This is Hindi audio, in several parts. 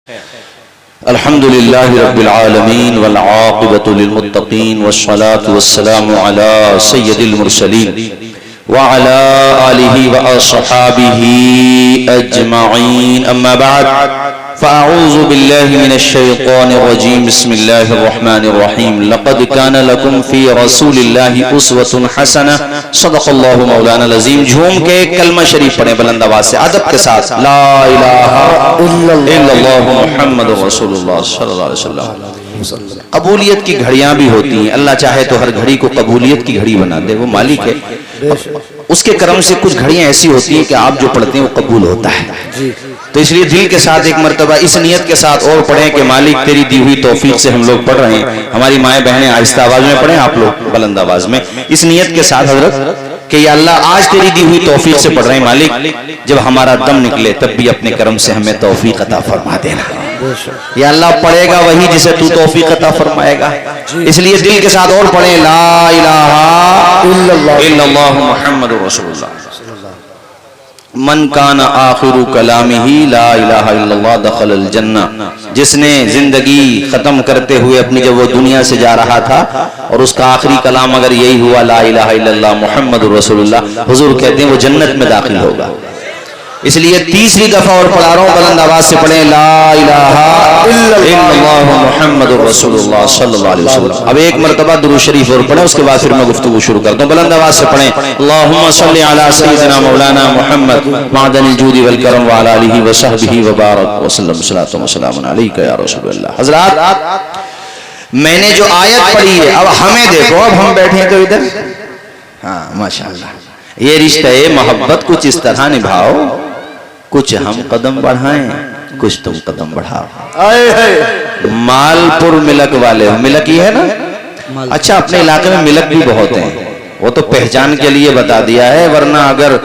अल्हम्दुलिल्लाहि रब्बिल आलमीन वल आक़िबतु लिल मुत्तक़ीन वस्सलातु वस्सलामु अला सय्यिदिल मुरसलीन व अला आलिहि व अस्हाबिहि अजमईन अम्मा बाद फ़अऊज़ु बिल्लाहि मिनश शैतानिर रजीम बिस्मिल्लाहिर रहमानिर रहीम लक़द कान लकुम फ़ी रसूलिल्लाहि उस्वतुन हसनह सदक़ल्लाहु मौलाना अज़ीम। झूम के कलमा शरीफ पढ़ें बुलंद आवाज से अदब के साथ। ला इलाहा इल्लल्लाह मुहम्मदुर रसूलुल्लाह सल्लल्लाहु अलैहि वसल्लम। कबूलियत की घड़ियां भी होती हैं, अल्लाह चाहे तो हर घड़ी को कबूलियत की घड़ी बना दे, वो मालिक है। उसके करम से कुछ घड़ियां ऐसी होती हैं कि आप जो पढ़ते हैं वो कबूल होता है। तो इसलिए दिल के साथ एक मर्तबा इस नियत के साथ और पढ़ें कि मालिक तेरी दी हुई तौफीक से हम लोग पढ़ रहे हैं। हमारी माएँ बहनें आहिस्ता आवाज में पढ़ें, आप लोग बुलंद आवाज में इस नियत के साथ हजरत कि या अल्लाह आज तेरी दी हुई तौफीक से पढ़ रहे हैं मालिक, जब हमारा दम निकले तब भी अपने करम से हमें तौफीक अता फरमा देना। या अल्लाह पढ़ेगा वही जिसे तू तौफीक अता फरमाएगा। इसलिए दिल के साथ और पढ़ें ला इलाहा इल्लल्लाह मुहम्मदुर रसूलुल्लाह। मन कान आखिरु कलामिही ला इलाहा इल्लल्लाह दखलल जन्नह। जिसने जिंदगी खत्म करते हुए अपनी जब वो दुनिया से जा रहा था और उसका आखिरी कलाम अगर यही हुआ ला इलाहा इल्लल्लाह मुहम्मदुर रसूलुल्लाह, हुजूर कहते हैं वो जन्नत में दाखिल होगा। इसलिए तीसरी दफा और पढ़ा रहा हूं, बुलंद आवाज से पढ़ें ला इलाहा इल्लल्लाह मुहम्मदुर रसूलुल्लाह सल्लल्लाहु अलैहि वसल्लम। अब एक मर्तबा दुरूद शरीफ और पढ़ें, उसके बाद फिर मैं गुफ्तगू शुरू करता हूं। बुलंद आवाज से पढ़ें अल्लाहुम्मा सल्लि अला सय्यिदिना मौलाना मुहम्मद मादनिल जूदी वल करम व अला आलिहि व सहबिहि व बारक व सल्लम सलातु व सलामुन अलैका या रसूलल्लाह। हजरात, मैंने जो आयत पढ़ी है, अब हमें देखो, अब हम बैठे हैं तो इधर, हाँ माशाअल्लाह, ये रिश्ता मोहब्बत कुछ इस तरह निभाओ, कुछ हम कदम बढ़ाएं, कुछ तुम कदम बढ़ाओ। मालपुर मिलक वाले हो, मिलक ही है ना? अच्छा, अपने इलाके में मिलक भी बहुत हैं, वो तो पहचान के लिए बता दिया है, वरना अगर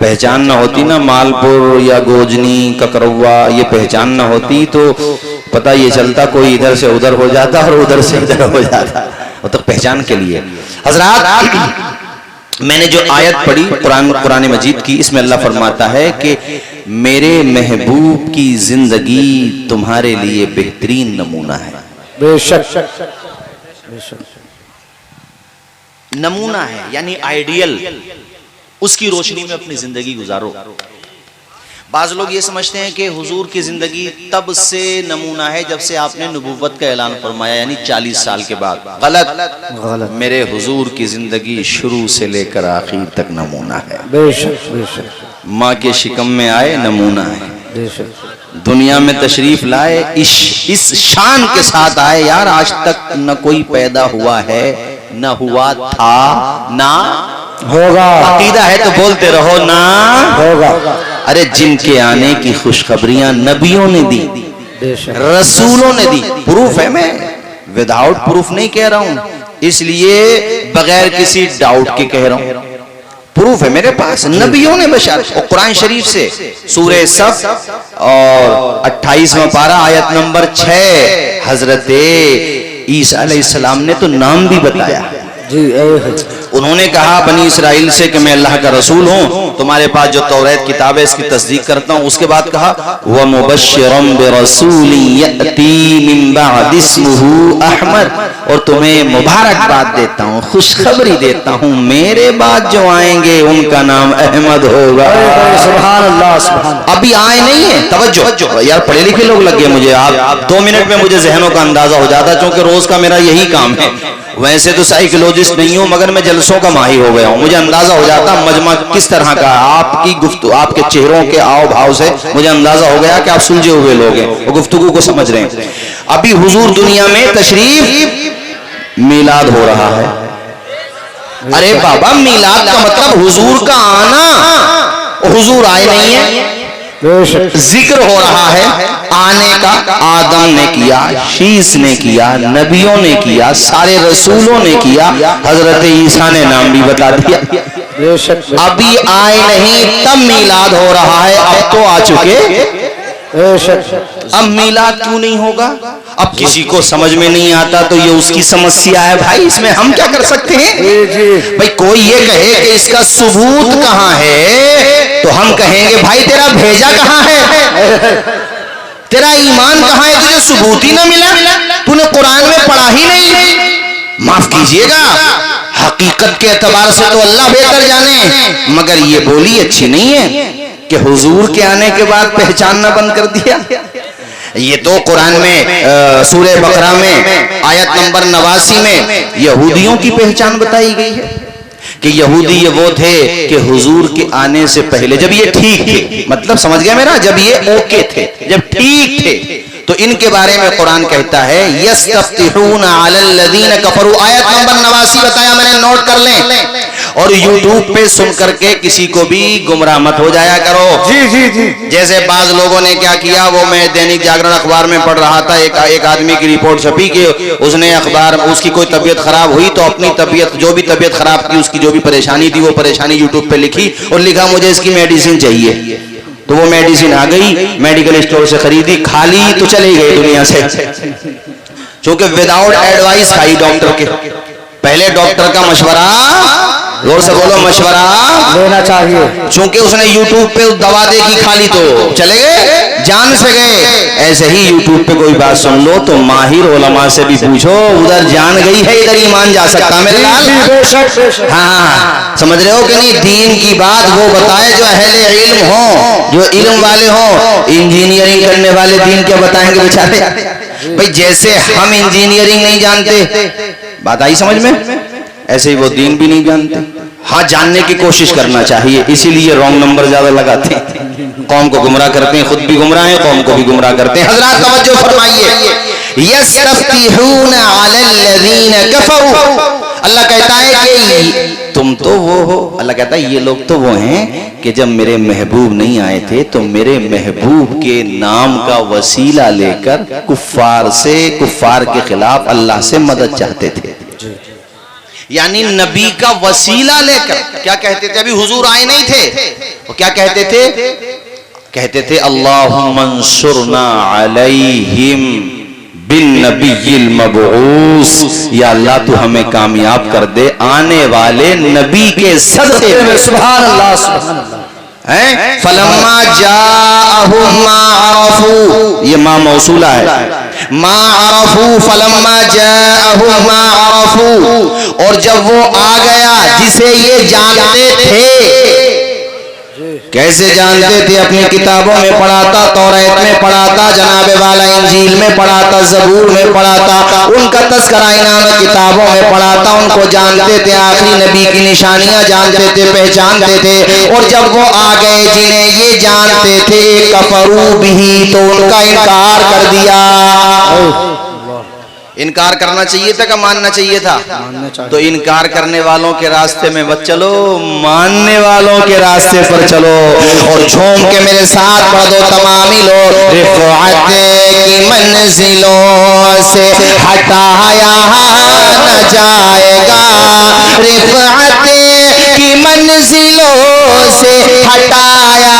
पहचान न होती ना, मालपुर या गोजनी ककरौवा ये पहचान न होती तो पता ये चलता कोई इधर से उधर हो जाता और उधर से इधर हो जाता। वो तो पहचान के लिए। हजरात, मैंने जो आयत पढ़ी कुरान मजीद की, इसमें अल्लाह फरमाता है कि मेरे महबूब की जिंदगी तुम्हारे लिए बेहतरीन नमूना है। बेशक नमूना है, यानी आइडियल, उसकी रोशनी में अपनी जिंदगी गुजारो। बाज लोग ये समझते हैं कि हुजूर की जिंदगी तब से नमूना है जब से आपने नबूवत का ऐलान फरमाया, यानी 40 साल के बाद। गलत। मेरे हुजूर की जिंदगी शुरू से लेकर आखिर तक नमूना है। बेशक। माँ के शिकम में आए, नमूना है। बेशक। दुनिया में तशरीफ लाए, इस शान के साथ आए, यार आज तक न कोई पैदा हुआ है, न हुआ था, ना होगा। अकीदा है तो बोलते रहो, ना होगा। अरे जिनके आने की खुशखबरियां नबियों ने दी, रसूलों ने दी, प्रूफ है, मैं विदाउट प्रूफ नहीं कह रहा हूं, इसलिए बगैर किसी डाउट के कह रहा हूं। प्रूफ है मेरे पास, नबियों ने बशारत, और कुरान शरीफ से सूरह सफ और 28वां पारा आयत नंबर 6, हजरत ईसा अलैहिस्सलाम ने तो नाम भी बताया। उन्होंने कहा बनी इसराइल से कि मैं अल्लाह का रसूल हूँ, तुम्हारे पास जो तौरात किताब है इसकी तस्दीक करता हूँ। उसके बाद कहा व मुबश्शिरम बिरसूलिन यअती मिन बअद इस्मुहु अहमद, और तुम्हें मुबारकबाद देता हूँ, खुशखबरी देता हूँ, मेरे बाद जो आएंगे उनका नाम अहमद होगा। सुभान अल्लाह, सुभान। अभी आए नहीं है, तवज्जो यार, पढ़े लिखे लोग लगे मुझे, आप 2 मिनट में मुझे जहनों का अंदाजा हो जाता, क्योंकि रोज का मेरा यही काम है। वैसे तो साइकोलॉजिस्ट नहीं हूं, मगर मैं जलसों का माही हो गया हूं, मुझे अंदाजा हो जाता मजमा किस तरह का, आपकी गुफ्तगू, आपके चेहरों के आव भाव से मुझे अंदाजा हो गया कि आप सुलझे हुए लोग हैं और गुफ्तगू को समझ रहे हैं। अभी हुजूर दुनिया में तशरीफ, मिलाद हो रहा है। अरे बाबा, मिलाद का मतलब हुजूर का आना, हुजूर आए नहीं है। जिक्र हो रहा है आने का, आदम ने किया, शीस ने किया, नबियों ने किया, सारे रसूलों ने किया, हजरत ईसा ने नाम भी बता दिया। अभी आए नहीं तब मिलाद हो रहा है, अब तो आ चुके। अब मिलाद क्यों नहीं होगा? अब किसी को समझ में नहीं आता तो ये उसकी समस्या है भाई, इसमें हम क्या कर सकते हैं? भाई कोई ये कहे कि इसका सबूत कहाँ है, तो हम कहेंगे भाई तेरा भेजा कहाँ है? तेरा ईमान कहाँ है? तुझे सबूत ही ना मिला, तूने कुरान में पढ़ा ही नहीं। माफ कीजिएगा, हकीकत के एतबार से तो अल्लाह बेहतर जाने, मगर ये बोली अच्छी नहीं है कि हुजूर के आने के बाद पहचानना बंद कर दिया। ये तो कुरान में सूरह बकरा में आयत नंबर 89 में यहूदियों की पहचान बताई गई है कि यहूदी ये वो थे कि हुजूर के आने से पहले, जब ये ठीक थे, मतलब समझ गया मेरा, जब ये ओके थे, जब ठीक थे, तो इनके बारे में कुरान कहता है यस्तफ्तिहून अलल लदीन कफरू, आयत नंबर 89 बताया मैंने, नोट कर लें। और यूट्यूब पे सुन करके किसी को भी गुमराह मत हो जाया करो। जी जी जी। जैसे बाज लोगों ने क्या किया, वो मैं दैनिक जागरण अखबार में पढ़ रहा था, एक आदमी की रिपोर्ट छपी कि उसने अखबार, उसकी कोई तबीयत खराब हुई तो अपनी तबीयत, जो भी तबीयत खराब की, उसकी जो भी परेशानी थी, वो परेशानी यूट्यूब पे लिखी और लिखा मुझे इसकी मेडिसिन चाहिए। तो वो मेडिसिन आ गई, मेडिकल स्टोर से खरीदी, खाली तो चली गई दुनिया से, क्योंकि विदाउट एडवाइस खाई डॉक्टर के। पहले डॉक्टर का मशवरा, जोर से बोलो, मशवरा लेना चाहिए। चूंकि उसने यूट्यूब पे दवा देखी, खाली तो चले गए, जान से गए। ऐसे ही यूट्यूब पे कोई बात सुन लो तो माहिर उलमा से भी पूछो, उधर जान गई है, इधर ईमान जा सकता मेरे लाल। हाँ, समझ रहे हो कि नहीं? दीन की बात वो बताए जो अहले इल्म हो, जो इल्म वाले हो। इंजीनियरिंग करने वाले दीन क्या बताएंगे बेचारे? भाई जैसे हम इंजीनियरिंग नहीं जानते, बात आई समझ में, ऐसे ही वो दीन भी नहीं जानते। हाँ, जानने की कोशिश करना चाहिए, इसीलिए रॉन्ग नंबर ज्यादा लगाते हैं, कौम को गुमराह करते हैं, खुद भी गुमराह हैं, कौम को भी गुमराह करते हैं। हजरात तवज्जो फरमाइए, यस्तफ्तिहून अलल लदीन कफरू, अल्लाह कहता है कि तुम तो वो हो, अल्लाह कहता है ये लोग तो वो हैं कि जब मेरे महबूब नहीं आए थे तो मेरे महबूब के नाम का वसीला लेकर कुफ्फार के खिलाफ अल्लाह से मदद चाहते थे। यानी नबी का वसीला लेकर क्या कहते थे? अभी हुजूर आए नहीं थे, वो क्या कहते थे? कहते थे अल्लाहुम्मा अंसुरना अलैहिम बिन नबिय्यिल मबऊस, या अल्लाह तू हमें कामयाब कर दे आने वाले नबी के सदक़े में। सुभान अल्लाह, सुभान अल्लाह। फलम्मा जाअहुम मा अरफू, ये मा मौसूला है, मा अरफू फलम्मा जाअहुम मा अरफू, और जब वो आ गया जिसे ये जानते थे। कैसे जानते थे? अपनी किताबों में पढ़ा था, तौरात में पढ़ा था, जनाबे वाला इंजील में पढ़ा था, ज़बूर में पढ़ा था, उनका तज़किरा इनाम किताबों में पढ़ा था, उनको जानते थे, आखिरी नबी की निशानियां जानते थे, पहचानते थे। और जब वो आ गए जिन्हें ये जानते थे, कफरू बिही, तो उनका इनकार कर दिया। इनकार करना चाहिए था कि मानना चाहिए था? तो इनकार करने वालों के रास्ते में मत चलो, मानने वालों के रास्ते पर चलो। और झूम के मेरे साथ पढ़ दो तमामी लोग, रिफ़अत की मंजिलों से हटाया न जाएगा, रिफ़अत की मंजिलों से हटाया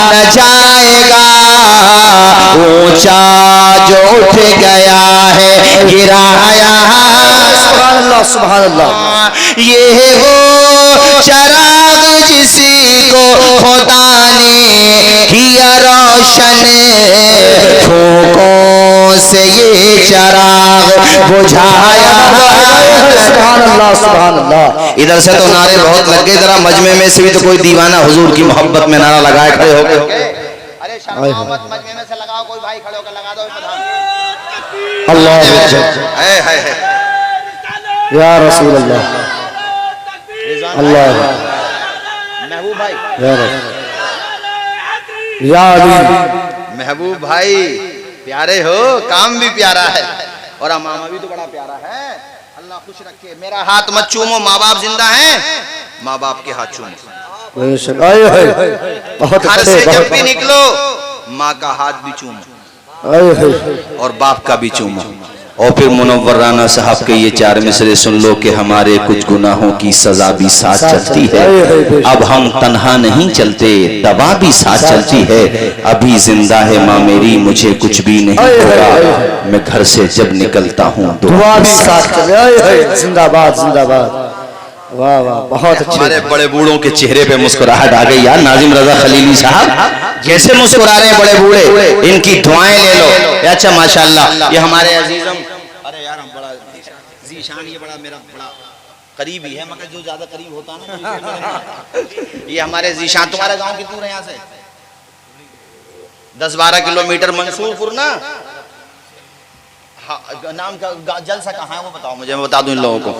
न जाएगा, ऊंचा जो उठ गया है गिराया। सुभान अल्लाह, सुभान अल्लाह। ये वो चराग जिसको खुदा ने किया रोशन, फूकों से ये चराग बुझाया। सुभान अल्लाह, सुभान अल्लाह। इधर से तो नारे बहुत लग गए, जरा मजमे में से भी तो कोई दीवाना हुजूर की मोहब्बत में नारा लगाए खड़े हो गए। अरे शर्माओ मत, मजमे में से लगाओ, कोई भाई खड़े होकर लगा दो। अल्लाह या रसूल अल्लाह, अल्लाह महबूब भाई, या अली, महबूब भाई प्यारे हो, काम भी प्यारा है और मामा भी तो बड़ा प्यारा है। अल्लाह खुश रखे। मेरा हाथ मत चूमो, माँ बाप जिंदा हैं, माँ बाप के हाथ चूमो। घर से जब भी निकलो माँ का हाथ भी चूमो और बाप का भी चूमो। और फिर मुनव्वर राना साहब के ये 4 मिसरे सुन लो कि हमारे कुछ गुनाहों की सजा भी साथ चलती है, अब हम तन्हा नहीं चलते, दवा भी साथ चलती है, अभी जिंदा है माँ मेरी, मुझे कुछ भी नहीं होगा, मैं घर से जब निकलता हूँ दुआ भी साथ चले। जिंदाबाद, जिंदाबाद। वाह वाह बहुत अच्छे। हमारे बड़े बूढ़ों के चेहरे पे मुस्कुराहट आ गई यार। नाजिम रजा खलीली साहब कैसे मुस्कुरा रहे हैं बड़े बूढ़े, इनकी दुआएं ले लो। अच्छा माशाल्लाह, ये हमारे अजीजम, अरे यार हम बड़ा जीशान, ये बड़ा मेरा बड़ा करीबी है, मगर जो ज्यादा करीब होता है ना ये हमारे जीशान। तुम्हारा गांव कितनी दूर है यहाँ से? 10-12 किलोमीटर मंसूरपुर ना। हाँ, नाम का जलसा कहाँ है वो बताओ मुझे, मैं बता दूं इन लोगों को।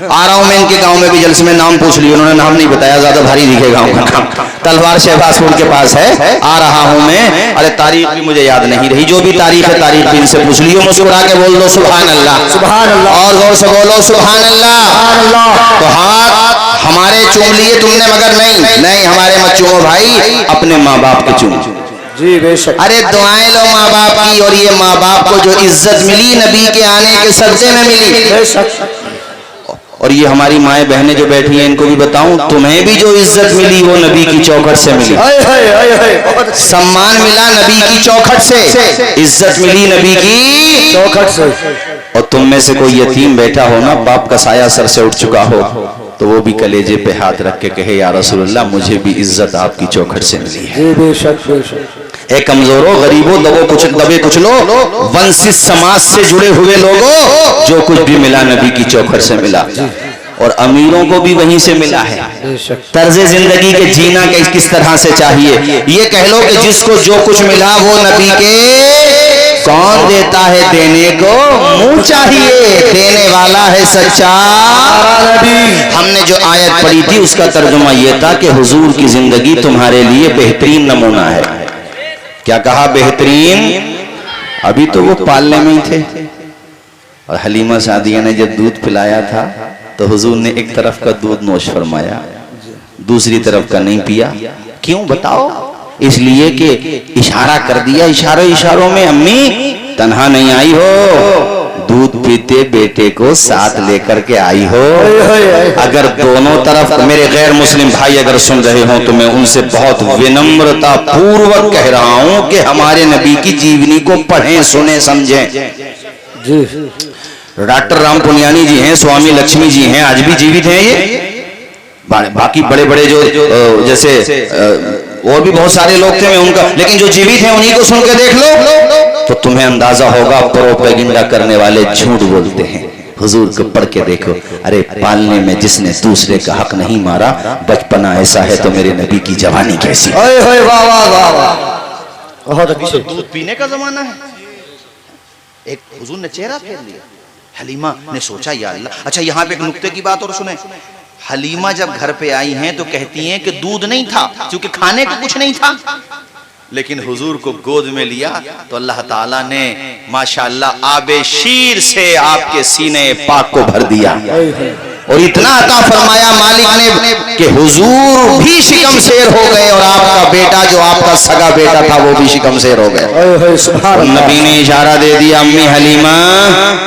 आ रहा हूँ मैं इनके गांव में भी, जलसे में नाम पूछ लिया, उन्होंने नाम नहीं बताया, ज्यादा भारी दिखे गांव का नाम। तलवार शहबाजपुर के पास है, आ रहा हूँ मैं। अरे तारीख भी मुझे याद नहीं रही, जो भी तारीख है तारीख भी इनसे पूछ लियो। मुस्कुरा के बोल दो सुभान अल्लाह, सुभान अल्लाह, और जोर से बोलो सुभान अल्लाह, सुभान अल्लाह। तो हाथ हमारे चूम लिए तुमने, मगर नहीं हमारे मत चूमो भाई, अपने माँ बाप के चूम। जी बेशक। अरे दुआएं लो माँ बाप की, और ये माँ बाप को जो इज्जत मिली नबी के आने के सदक़े में मिली। बेशक। और ये हमारी माएँ बहनें जो बैठी हैं, इनको भी बताऊं, तुम्हें भी जो इज्जत मिली वो नबी की चौखट से मिली। सम्मान मिला नबी की चौखट से, इज्जत मिली नबी की चौखट से। और तुम में से कोई यतीम बैठा हो ना, बाप का साया सर से उठ चुका हो, तो वो भी कलेजे पे हाथ रख के कहे या रसूलुल्लाह मुझे भी इज्जत आपकी चौखट से मिली है। जी बेशक बेशक। ए कमजोरों, गरीबों, दबे कुछ लो, वंचित समाज से जुड़े हुए लोगों, जो कुछ भी मिला नबी की चौखट से मिला, और अमीरों को भी वहीं से मिला है। तर्ज जिंदगी के जीना किस तरह से चाहिए, ये कह लो कि जिसको जो कुछ मिला वो नबी के, कौन देता है देने को मुंह चाहिए, देने वाला है सच्चा नबी। हमने जो आयत पढ़ी थी उसका तर्जुमा ये था कि हुजूर की जिंदगी तुम्हारे लिए बेहतरीन नमूना है। क्या कहा? बेहतरीन। अभी तो वो पालने में ही थे, और हलीमा सादिया ने जब दूध पिलाया था तो हुजूर ने एक तरफ का दूध नोश फरमाया, दूसरी तरफ का नहीं पिया। क्यों बताओ? इसलिए कि इशारा कर दिया, इशारों में अम्मी तन्हा नहीं आई हो, दूध पीते बेटे को साथ लेकर के आई हो। अगर दोनों तरफ, मेरे गैर मुस्लिम भाई अगर सुन रहे हो तो मैं उनसे बहुत विनम्रता पूर्वक कह रहा हूं कि हमारे नबी की जीवनी को पढ़ें, सुने, समझें। डॉक्टर राम पुनियानी जी हैं, स्वामी लक्ष्मी जी हैं, आज भी जीवित हैं ये। बाकी बड़े बड़े जो जैसे और भी बहुत सारे लोग थे, मैं उनका, लेकिन जो जीवित हैं उन्हीं को सुन के देख लो तो तुम्हें अंदाजा होगा प्रोपेगेंडा करने वाले झूठ बोलते हैं। हुजूर को पढ़ के देखो, अरे पालने में जिसने दूसरे का हक नहीं मारा, बचपना ऐसा है तो मेरे नबी की जवानी कैसी। वाह वाह वाह वाह, बहुत अच्छे। दूध पीने का जमाना है। एक हुजूर ने चेहरा फेर लिया, हलीमा ने सोचा या अल्लाह। अच्छा, यहाँ पे एक नुक्ते की बात और सुने। हलीमा जब घर पे आई हैं तो कहती हैं कि दूध नहीं था, क्योंकि खाने को कुछ नहीं था, लेकिन हुजूर को गोद में लिया तो अल्लाह ताला ने माशाअल्लाह आबे शीर से आपके सीने पाक को भर दिया, और इतना अता फरमाया मालिक ने कि हुजूर भी शिकम शेर हो गए, और आपका बेटा जो आपका सगा बेटा था वो भी शिकम शेर हो गए। नबी ने इशारा दे दिया, अम्मी हलीमा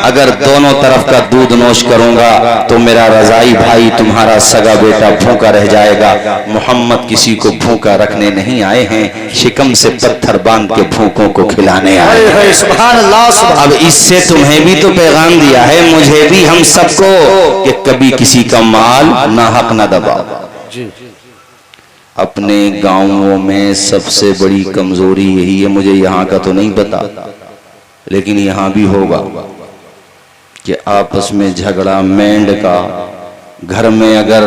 अगर दोनों तरफ का दूध नोश करूंगा तो मेरा रजाई भाई तुम्हारा सगा बेटा भूखा रह जाएगा। मोहम्मद किसी को भूखा रखने नहीं आए हैं, शिकम से पत्थर बांध के भूखों को खिलाने आए हैं। सुभान अल्लाह। अब इससे तुम्हें भी तो पैगाम दिया है, मुझे भी, हम सबको, कि कभी किसी का माल ना हक ना दबाओ। अपने गांवों में सबसे बड़ी कमजोरी यही है, मुझे यहाँ का तो नहीं पता, लेकिन यहाँ भी होगा कि आपस में झगड़ा मेंढ का। घर में अगर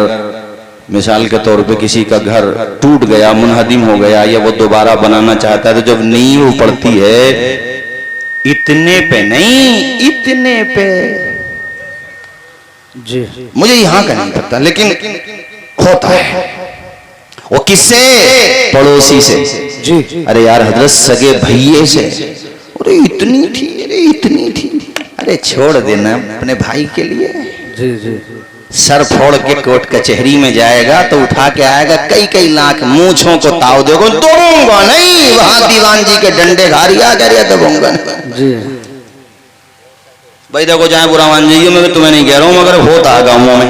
मिसाल के तौर पे किसी का घर टूट गया, मुनहदिम हो गया, या वो दोबारा बनाना चाहता है, तो जब नींव पड़ती है इतने पे नहीं, इतने पे। जी मुझे यहाँ का नहीं पता, लेकिन होता है। वो किससे? पड़ोसी से। जी। अरे यार हजरत सगे भैये से, अरे इतनी थी, अरे इतनी थी, अरे छोड़ देना अपने भाई के लिए। जी जी। सर फोड़ के कोर्ट कचहरी में जाएगा तो उठा के आएगा कई लाख मूंछों को ताव देखो, दूंगा नहीं, वहां दीवान जी के डंडे घारिया कर दूंगा। जी भाई देखो, चाहे बुरा मान जाइए, मैं तुम्हें नहीं कह रहा हूं, मगर होता है गांवों में।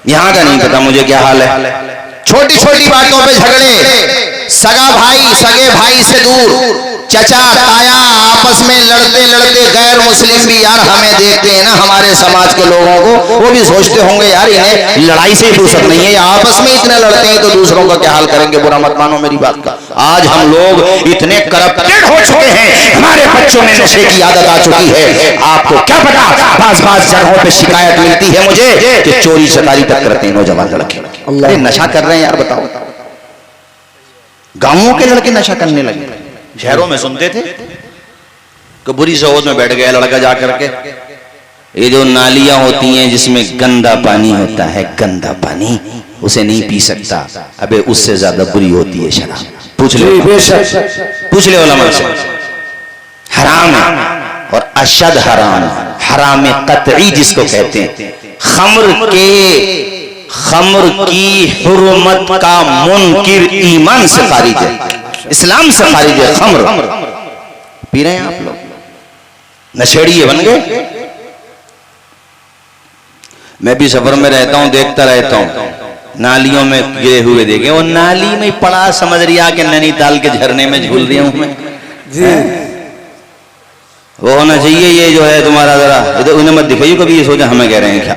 यहाँ का नहीं पता मुझे क्या हाल है। छोटी छोटी बातों पे झगड़े, सगा भाई सगे भाई से दूर, चचा ताया आपस में लड़ते लड़ते गैर मुस्लिम भी यार हमें देखते हैं ना, हमारे समाज के लोगों को, वो भी सोचते होंगे यार इन्हें लड़ाई से ही फुर्सत नहीं है, ये आपस में इतने लड़ते हैं तो दूसरों का क्या हाल करेंगे। बुरा मत मानो मेरी बात का। आज हम लोग इतने करप्टेड हो चुके हैं, हमारे बच्चों में नशे की आदत आ चुकी है। आपको क्या पता, बाज जगहों पे शिकायत मिलती है मुझे कि चोरी चकारी तक करते हैं नौजवान लड़के। अरे नशा कर रहे हैं यार, बताओ। गांवों के लड़के नशा करने लगे। शहरों में सुनते थे कि बुरी सोच में बैठ गया लड़का जा करके, ये जो नालियां होती हैं जिसमें गंदा पानी होता है, गंदा पानी उसे नहीं पी सकता, अबे उससे ज्यादा बुरी होती है शराब। पूछ ले, पूछ ले उलमा से। हराम है और अशद हराम, हराम कतई जिसको कहते हैं। खम्र की हुर्मत का मुनकिर ईमान से खारिज है, इस्लाम से खारिज है। खम्र पी रहे हैं आप लोग, नशेड़िए बन गए। मैं भी सफर में रहता हूं, देखता रहता हूं, नालियों में गिरे हुए देखे, वो नाली में पड़ा समझ रिया कि नैनीताल के झरने में झूल रही हूं मैं जी। वो होना चाहिए ये जो है तुम्हारा, जरा इधर उन्हें मत दिखाइए कभी ये सोचा हमें कह रहे हैं क्या।